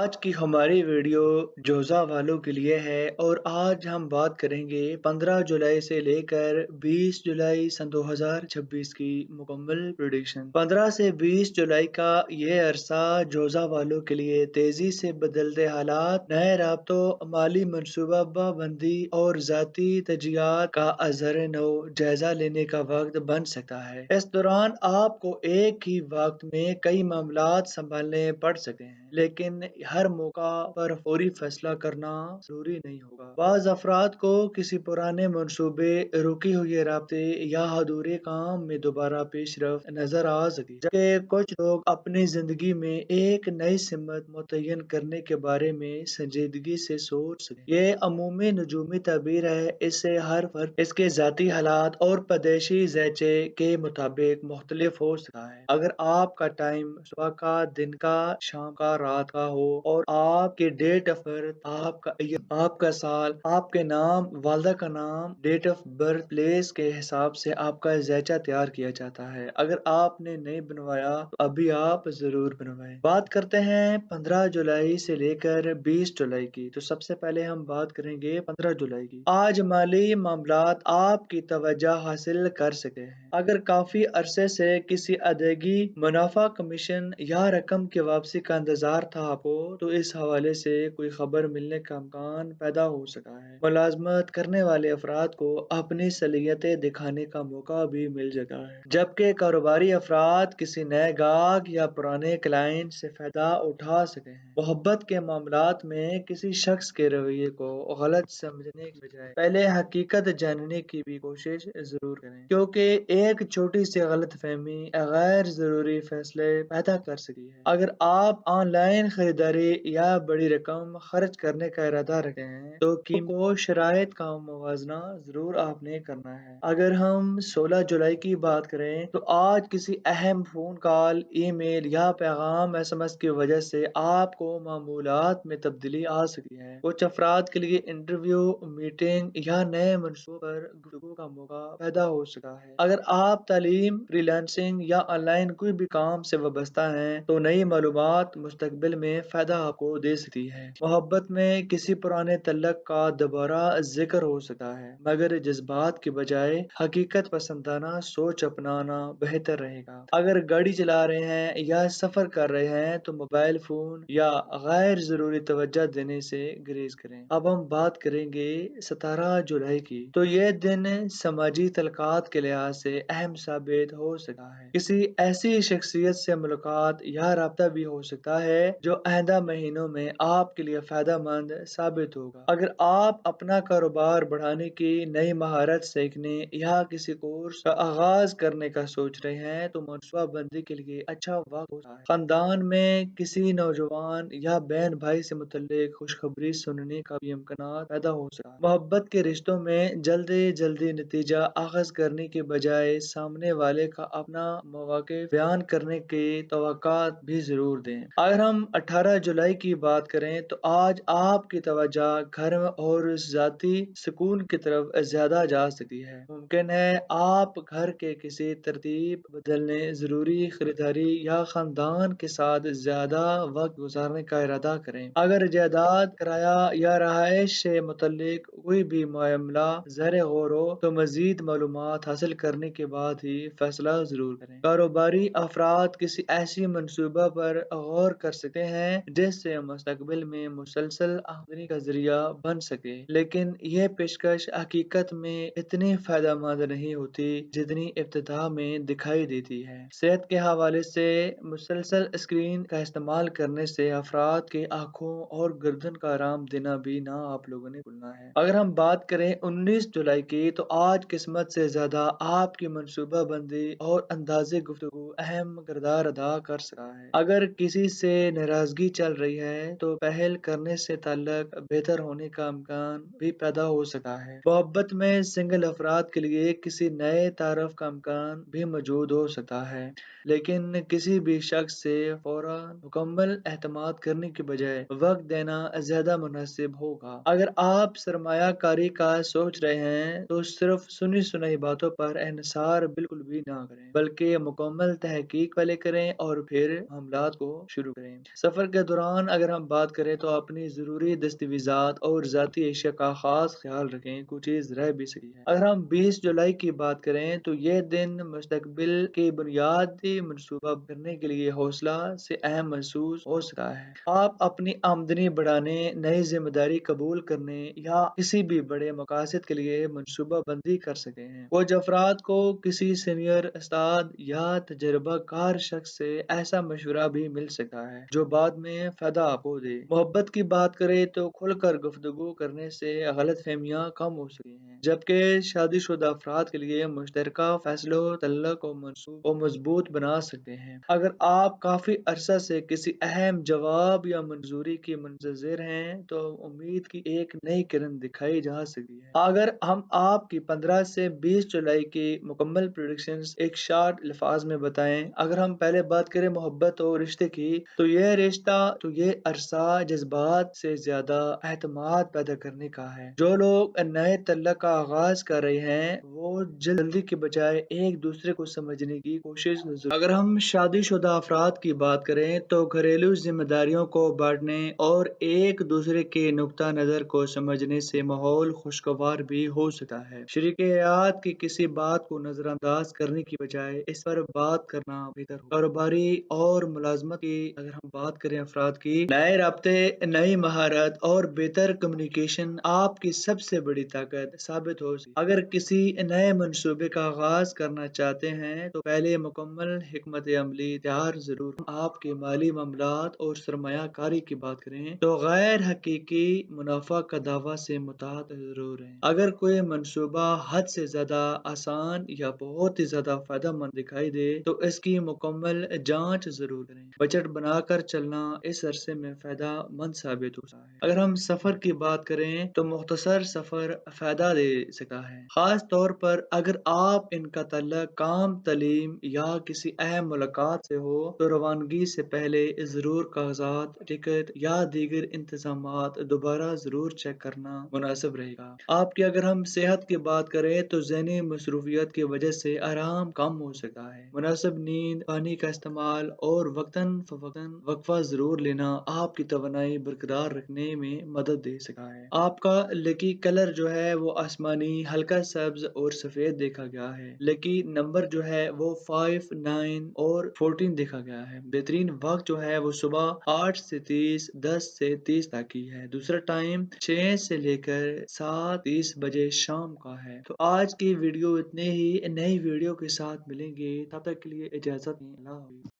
आज की हमारी वीडियो जोज़ा वालों के लिए है और आज हम बात करेंगे 15 जुलाई से लेकर 20 जुलाई सन 2026 की मुकम्मल प्रेडिक्शन। 15 से 20 जुलाई का ये अरसा जोज़ा वालों के लिए तेजी से बदलते हालात, नए राब्तों, माली मनसूबा बंदी और ज़ाती तजियात का अज़र नो जायजा लेने का वक्त बन सकता है। इस दौरान आपको एक ही वक्त में कई मामलात संभालने पड़ सकते हैं, लेकिन हर मौका पर फौरी फैसला करना जरूरी नहीं होगा। बाज़ अफराद को किसी पुराने मंसूबे, रुकी हुई राब्ते या अधूरे काम में दोबारा पेशरफ नजर आ सके, जबकि कुछ लोग अपनी जिंदगी में एक नई सिमत मुतय्यन करने के बारे में संजीदगी से सोच सके। ये अमूमी नजूमी तबीर है, इससे हर फर्द इसके जाती हालात और पैदाइशी ज़ैचे के मुताबिक मुख्तलिफ हो सकता है। अगर आपका टाइम सुबह का, दिन का, शाम का, रात का हो और आपके डेट ऑफ बर्थ, आपका ईयर, आपका साल, आपके नाम, वालदा का नाम, डेट ऑफ बर्थ, प्लेस के हिसाब से आपका ज़ैचा तैयार किया जाता है। अगर आपने नहीं बनवाया तो अभी आप जरूर बनवाएं। बात करते हैं 15 जुलाई से लेकर 20 जुलाई की। तो सबसे पहले हम बात करेंगे 15 जुलाई की। आज माली मामलात आपकी तवज्जो हासिल कर सके हैं। अगर काफी अरसे से किसी अदायगी, मुनाफा, कमीशन या रकम की वापसी का इंतजार था आपको, तो इस हवाले से कोई खबर मिलने का इम्कान पैदा हो सका है। मुलाजमत करने वाले अफराद को अपनी सलीयतें दिखाने का मौका भी मिल सका है, जबकि कारोबारी अफराद किसी नए गाहक या पुराने क्लाइंट से फायदा उठा सके हैं। मोहब्बत के मामलात में किसी शख्स के रवैये को गलत समझने की बजाय पहले हकीकत जानने की भी कोशिश जरूर करें, क्योंकि एक छोटी सी गलत फहमी गैर जरूरी फैसले पैदा कर सकती है। अगर आप ऑनलाइन खरीदारी या बड़ी रकम खर्च करने का इरादा रखे हैं, तो कीमत और शराइत का मुवाजना जरूर आपने करना है। अगर हम 16 जुलाई की बात करें, तो आज किसी अहम फोन कॉल, ईमेल या पैगाम, एसएमएस की वजह से आपको मामूलात में तब्दीली आ सकती है। कुछ अफराद के लिए इंटरव्यू, मीटिंग या नए मंसूबों पर गुफ्तगू का मौका पैदा हो सका है। अगर आप तालीम, फ्रीलांसिंग या ऑनलाइन कोई भी काम से वाबस्ता हैं, तो नई मालूमात मुस्तकबिल में फायदा आपको दे सकती है। मोहब्बत में किसी पुराने तल्लक का दोबारा जिक्र हो सकता है, मगर जज्बात की बजाय हकीकत पसंदाना सोच अपनाना बेहतर रहेगा। अगर गाड़ी चला रहे हैं या सफर कर रहे हैं, तो मोबाइल फोन या गैर जरूरी तवज्जो देने से गुरेज करें। अब हम बात करेंगे 17 जुलाई की। तो यह दिन समाजी तलकात के लिहाज से अहम साबित हो सकता है। किसी ऐसी शख्सियत से मुलाकात या राब्ता भी हो सकता है जो आइंदा महीनों में आपके लिए फायदेमंद साबित होगा। अगर आप अपना कारोबार बढ़ाने की, नई महारत सीखने या किसी कोर्स का आगाज करने का सोच रहे हैं, तो मनसूबा बंदी के लिए अच्छा वक्त होता है। खानदान में किसी नौजवान या बहन भाई से मुतल्लिक खुशखबरी सुनने का भी इम्कान पैदा हो सकता है। मोहब्बत के रिश्तों में जल्दी जल्दी नतीजा आगाज करने के बजाय सामने वाले का अपना मौके बयान करने की तवक्कात भी जरूर दें। अगर हम 18 जुलाई की बात करें, तो आज आपकी तवज्जो घर और जाती सुकून की तरफ ज्यादा जा सकती है। मुमकिन है आप घर के किसी तरतीब बदलने, जरूरी खरीदारी या खानदान के साथ ज्यादा वक्त गुजारने का इरादा करें। अगर जायदाद, किराया या रहायश से मुतल्लिक कोई भी मामला ज़र गौर हो, तो मजीद मालूमात हासिल करने के बाद ही फैसला जरूर करें। कारोबारी अफराद किसी ऐसी मनसूबा पर गौर कर सकते हैं जिससे मुस्तकबिल में मुसलसल आमदनी का जरिया बन सके, लेकिन यह पेशकश हकीकत में इतनी फायदेमंद नहीं होती जितनी इब्तिदा में दिखाई देती है। सेहत के हवाले से मुसलसल स्क्रीन का इस्तेमाल करने से अफराद के आँखों और गर्दन का आराम देना भी ना आप लोगों ने भूलना है। अगर हम बात करें 19 जुलाई की, तो आज किस्मत से ज्यादा आपकी मनसूबा बंदी और अंदाजे गुफ्तगू अहम किरदार अदा कर सकता है। अगर किसी से नाराजगी चल रही है, तो पहल करने से ताल्लुक बेहतर होने का इम्कान भी पैदा हो सकता है। मोहब्बत में सिंगल अफराद के लिए किसी नए तारफ का इम्कान भी मौजूद हो सकता है, लेकिन किसी भी शख्स से फौरन मुकम्मल एतमाद करने के बजाय वक्त देना ज्यादा मुनासिब होगा। अगर आप सरमायाकारी का सोच रहे हैं, तो सिर्फ सुनी सुनाई बातों पर इन्हिसार बिल्कुल भी ना करें, बल्कि मुकम्मल तहकीक पहले करें और फिर मामलात को शुरू करें। सफर के दौरान अगर हम बात करें तो अपनी ज़रूरी दस्तावेज़ात और ज़ाती अशिया का ख़ास ख़्याल रखें, कुछ चीज़ रह भी सकती है। अगर हम 20 जुलाई की बात करें तो ये दिन मुस्तक़बिल की बुनियादी मनसूबा करने के लिए हौसला से अहम महसूस हो सकता है। आप अपनी आमदनी बढ़ाने, नई ज़िम्मेदारी कबूल करने या किसी भी बड़े मक़ासद के लिए मनसूबा बंदी कर सकते हैं। कुछ अफ़राद को किसी सीनियर उस्ताद या तजुर्बाकार शख्स से ऐसा मशवरा भी मिल सकता है जो बाद में फ़ायदा आपको दे। मोहब्बत की बात करें तो खुलकर गुफ्तगू करने से गलतफ़हमियाँ कम हो सकती हैं, जबकि शादीशुदा अफ़राद के लिए मुश्तरका फ़ैसलों तल्लक़ को मनसूब को मज़बूत बना सकते हैं। अगर आप काफ़ी अरसा से किसी अहम जवाब या मंजूरी की मुंतज़िर हैं, तो उम्मीद की एक नई किरण दिखाई जा सकती है। अगर हम आपकी 15 से 20 जुलाई की मुकम्मल प्रेडिक्शंस एक शॉर्ट अल्फाज में बताएं, अगर हम पहले बात करें मोहब्बत और रिश्ते की, तो ये अरसा जज्बात से ज्यादा एतमाद पैदा करने का है। जो लोग नए तल्लक का आगाज कर रहे हैं, वो जल्दी के बजाय एक दूसरे को समझने की कोशिश अगर हम शादीशुदा अफराद की बात करें तो घरेलू जिम्मेदारियों को बांटने और एक दूसरे के नुक्ता नजर को समझने से माहौल खुशगवार भी हो सकता है। शरीक हयात की किसी बात को नजरअंदाज करने की बजाय इस पर बात करना बेहतर हो। कारोबारी और मुलाजमत की अगर हम बात करें अफराद की, नए राब्ते, नई महारत और बेहतर कम्युनिकेशन आपकी सबसे बड़ी ताकत साबित हो सकती है। अगर किसी नए मंसूबे का आगाज करना चाहते हैं तो पहले मुकम्मल हिकमत अमली तैयार जरूर। आपके माली मामलात और सरमायाकारी की बात करें तो गैर हकीकी मुनाफा का दावा से मुताहत जरूर है। अगर कोई मंसूबा हद से ज्यादा आसान या बहुत ही ज्यादा फायदा मंद दिखाई दे तो इसकी मुकम्मल जांच जरूर करें। बजट बनाकर चलना इस अरसे में फायदा मंद साबित हो सकता है। अगर हम सफर की बात करें तो मुख्तसर सफर फायदा दे सकता है, खास तौर पर अगर आप इनका तल्लक काम, तालीम या किसी अहम मुलाकात से हो तो रवानगी से पहले जरूर कागजात, टिकट या दीगर इंतजामात दोबारा जरूर चेक करना मुनासिब रहेगा। आपकी अगर हम सेहत की बात करें तो ज़हनी मसरूफियत की वजह से आराम कम हो सकता है। मुनासिब नींद, पानी का इस्तेमाल और वक्तन फवक्तन वक्फा जरूर लेना आपकी तवानाई बरकरार रखने में मदद दे सकता है। आपका लकी कलर जो है वो आसमानी, हल्का सब्ज और सफेद देखा गया है। लकी नंबर जो है वो 5, 9 और 14 देखा गया है। बेहतरीन वक्त जो है वो सुबह 8 से 30, 10 से 30 तक की है। दूसरा टाइम 6 से लेकर 7:30 बजे शाम का है। तो आज की वीडियो इतने ही, नई वीडियो के साथ मिलेंगे, तब तक के लिए इजाजत दें। अल्लाह हाफ़िज़।